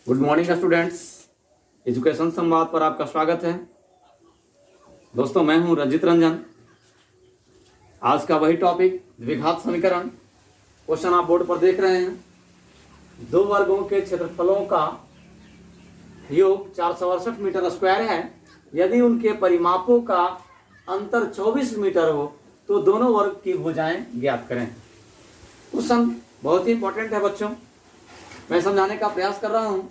Good morning students, education संवाद पर आपका स्वागत है। दोस्तों, मैं हूं रंजित रंजन। आज का वही टॉपिक द्विघात समीकरण। क्वेश्चन आप बोर्ड पर देख रहे हैं। दो वर्गों के क्षेत्रफलों का योग 468 मीटर स्क्वायर है। यदि उनके परिमापों का अंतर 24 मीटर हो तो दोनों वर्ग की भुजाएं ज्ञात करें। क्वेश्चन बहुत ही इंपॉर्टेंट है बच्चों, मैं समझाने का प्रयास कर रहा हूं।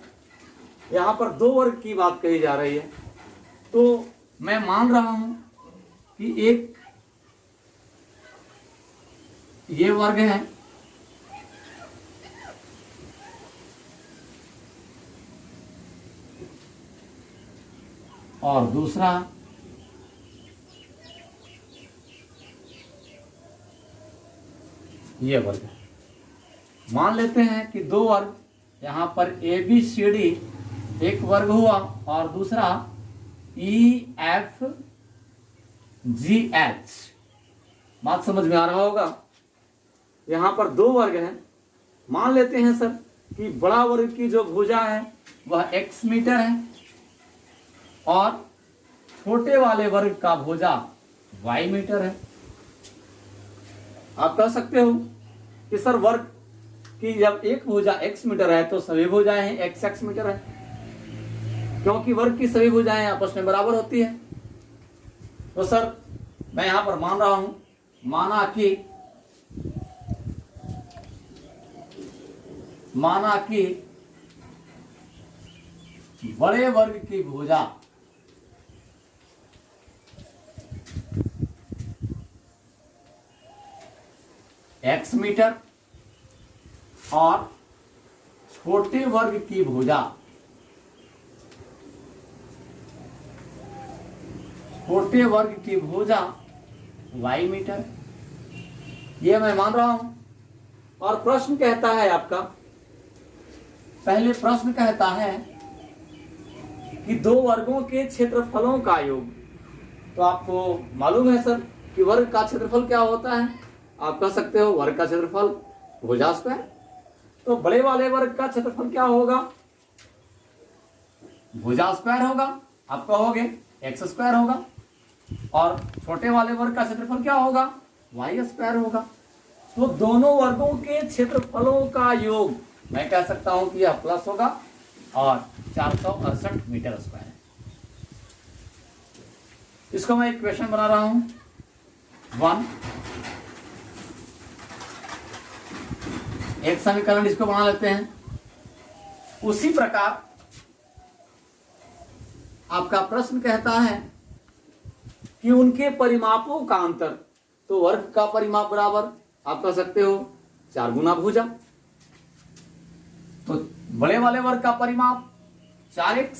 यहाँ पर दो वर्ग की बात कही जा रही है, तो मैं मान रहा हूं कि एक ये वर्ग है और दूसरा ये वर्ग है। मान लेते हैं कि दो वर्ग, यहां पर ए बी सी डी एक वर्ग हुआ और दूसरा ई एफ जी एच। बात समझ में आ रहा होगा। यहां पर दो वर्ग हैं। मान लेते हैं सर कि बड़ा वर्ग की जो भुजा है वह x मीटर है और छोटे वाले वर्ग का भुजा y मीटर है। आप कह सकते हो कि सर वर्ग कि जब एक भुजा x मीटर है तो सभी भुजाएं हैं x मीटर है, क्योंकि वर्ग की सभी भुजाएं आपस में बराबर होती है। तो सर मैं यहां पर मान रहा हूं, माना कि बड़े वर्ग की भुजा x मीटर और छोटे वर्ग की भुजा y मीटर, ये मैं मान रहा हूं। और प्रश्न कहता है आपका, पहले प्रश्न कहता है कि दो वर्गों के क्षेत्रफलों का योग। तो आपको मालूम है सर कि वर्ग का क्षेत्रफल क्या होता है। आप कह सकते हो वर्ग का क्षेत्रफल भुजा स्क्वायर। तो बड़े वाले वर्ग का क्षेत्रफल क्या होगा, भुजा स्क्वायर होगा। आप कहोगे एक्स स्क्वायर होगा। और छोटे वाले वर्ग का क्षेत्रफल क्या होगा, वाई स्क्वायर होगा। तो दोनों वर्गों के क्षेत्रफलों का योग मैं कह सकता हूं कि यह प्लस होगा और 468 मीटर स्क्वायर है। इसको मैं इक्वेशन बना रहा हूं 1। एक समीकरण इसको बना लेते हैं। उसी प्रकार आपका प्रश्न कहता है कि उनके परिमापों का अंतर, तो वर्ग का परिमाप बराबर आप कह सकते हो 4 गुना भुजा। तो बड़े वाले वर्ग का परिमाप 4x,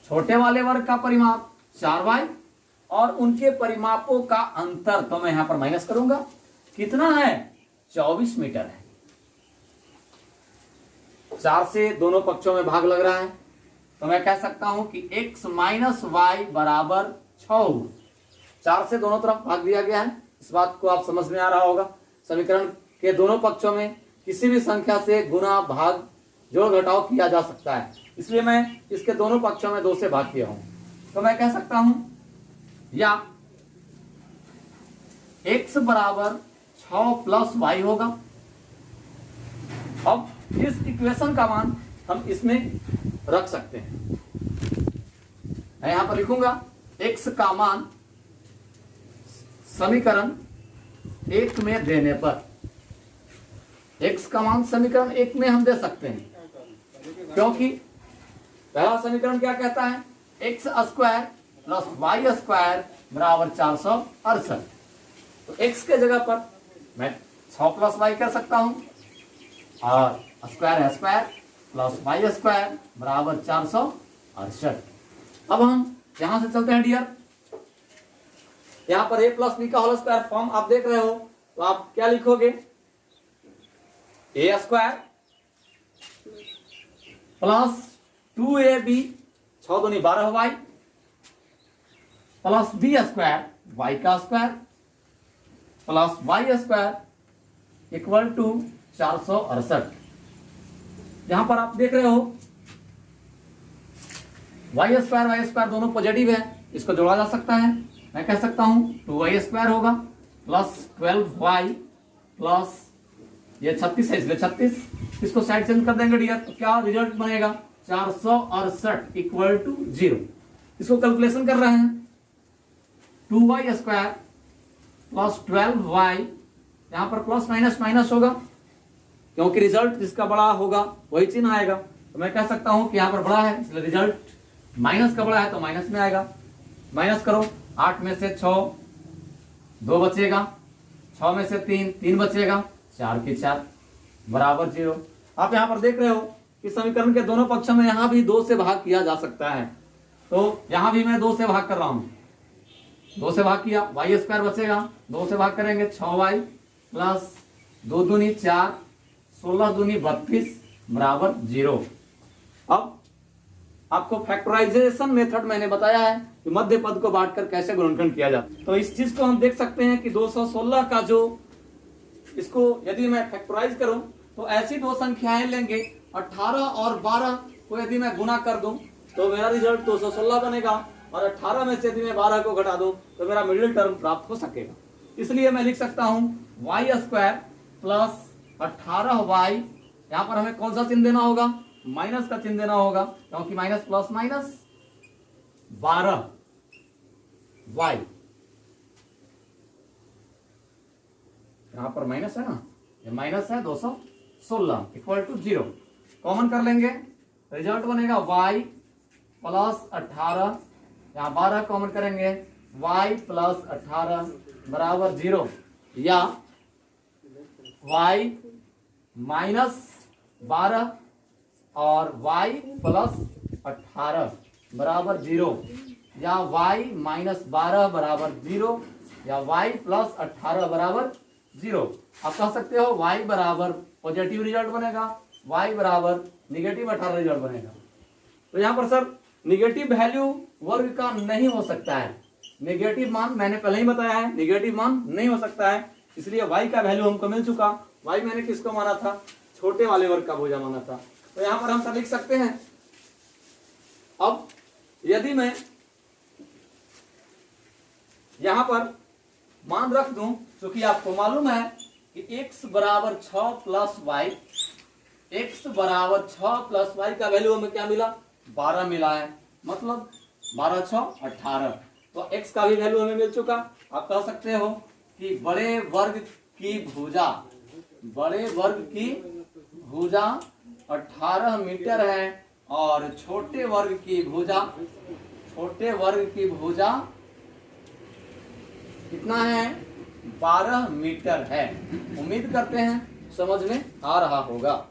छोटे वाले वर्ग का परिमाप 4y और उनके परिमापों का अंतर तो मैं यहां पर माइनस करूंगा। कितना है, 24 मीटर है। 4 से दोनों पक्षों में भाग लग रहा है, तो मैं कह सकता हूं कि x माइनस वाई बराबर 6। 4 से दोनों तरफ भाग दिया गया है। इस बात को आप समझ में आ रहा होगा। समीकरण के दोनों पक्षों में किसी भी संख्या से गुना, भाग, जोड़, घटाव किया जा सकता है, इसलिए मैं इसके दोनों पक्षों में 2 से भाग किया हूं। तो मैं कह सकता हूं या x बराबर 6 प्लस वाई होगा। अब इस इक्वेशन का मान हम इसमें रख सकते हैं। मैं यहां पर लिखूंगा x का मान समीकरण 1 में देने पर, x का मान समीकरण 1 में हम दे सकते हैं, क्योंकि पहला समीकरण क्या कहता है, x square plus y square बराबर 468। तो x के जगह पर मैं 6 प्लस वाई कर सकता हूं और स्क्वायर है स्क्वायर प्लस वाई स्क्वायर बराबर 468। अब हम यहां से चलते हैं डियर। यहां पर a प्लस बी का होल स्क्वायर फॉर्म आप देख रहे हो, तो आप क्या लिखोगे, a स्क्वायर प्लस 2ab 6 दूनी 12 y plus b square y का square plus y square equal to 468। यहां पर आप देख रहे हो y² दोनों पॉजिटिव है, इसको जोड़ा जा सकता है। मैं कह सकता हूं 2y² होगा प्लस 12y प्लस ये 36 है इसलिए 36, इसको साइड चेंज कर देंगे डियर, तो क्या रिजल्ट बनेगा 468 इक्वल टू 0। इसको कैलकुलेशन कर रहे हैं 2y² प्लस 12y, यहां पर प्लस माइनस माइनस होगा क्योंकि रिजल्ट जिसका बड़ा होगा वही चिन्ह आएगा। तो मैं कह सकता हूं कि यहां पर बड़ा है इसलिए रिजल्ट माइनस का बड़ा है तो माइनस में आएगा। माइनस करो, 8 में से 6 2 बचेगा, 6 में से 3 बचेगा, 4 की 4 बराबर 0। आप यहाँ पर देख रहे हो कि समीकरण के दोनों पक्षों में यहाँ भी 2 से भाग किया जा सकता है, तो यहाँ भी मैं 2 से भाग कर रहा हूँ। 2 से भाग किया, y² बचेगा, 2 से भाग करेंगे 6y प्लस 2 दूनी 4, 16 दूनी 32 बराबर 0। अब आपको फैक्टराइजेशन मेथड मैंने बताया है कि मध्य पद को बांटकर कैसे गुणनखंड किया जाता है। तो इस चीज को हम देख सकते हैं कि 216 का जो इसको यदि मैं फैक्टराइज करूं तो ऐसी दो संख्याएं लेंगे 18 और 12 को यदि मैं गुना कर दूं तो मेरा रिजल्ट 216 बनेगा, और 18 में से यदि मैं 12 को घटा दूं तो मेरा मिडिल टर्म प्राप्त हो सकेगा। इसलिए मैं लिख सकता हूं y² प्लस 18y, यहां पर हमें कौन सा चिन्ह देना होगा, माइनस का चिन्ह देना होगा क्योंकि माइनस प्लस माइनस 12y, यहां पर माइनस है ना, ये माइनस है 216 इक्वल टू 0। कॉमन कर लेंगे, रिजल्ट बनेगा y प्लस 18, यहां 12 कॉमन करेंगे y प्लस 18 बराबर 0, या y माइनस 12 और y प्लस 18 बराबर 0, या y माइनस 12 बराबर 0, या y प्लस 18 बराबर 0। आप कह सकते हो y बराबर पॉजिटिव रिजल्ट बनेगा, y बराबर निगेटिव 18 रिजल्ट बनेगा। तो यहाँ पर सर निगेटिव वैल्यू वर्ग का नहीं हो सकता है, निगेटिव मान मैंने पहले ही बताया है निगेटिव मान नहीं हो सकता है, इसलिए y का वैल्यू हमको मिल चुका। y मैंने किसको माना था, छोटे वाले वर्ग का भुजा माना था। तो यहाँ पर हम सब लिख सकते हैं। अब यदि मैं यहाँ पर मान रख दूं, क्योंकि आपको मालूम है कि x बराबर 6 प्लस वाई, x बराबर 6 प्लस वाई का वैल्यू हमें क्या मिला, 12 मिला है, मतलब 12 6 18। तो x का भी वैल्यू हमें मिल चुका। आप कह सकते हो कि बड़े वर्ग की भुजा 18 मीटर है और छोटे वर्ग की भुजा कितना है, 12 मीटर है। उम्मीद करते हैं समझ में आ रहा होगा।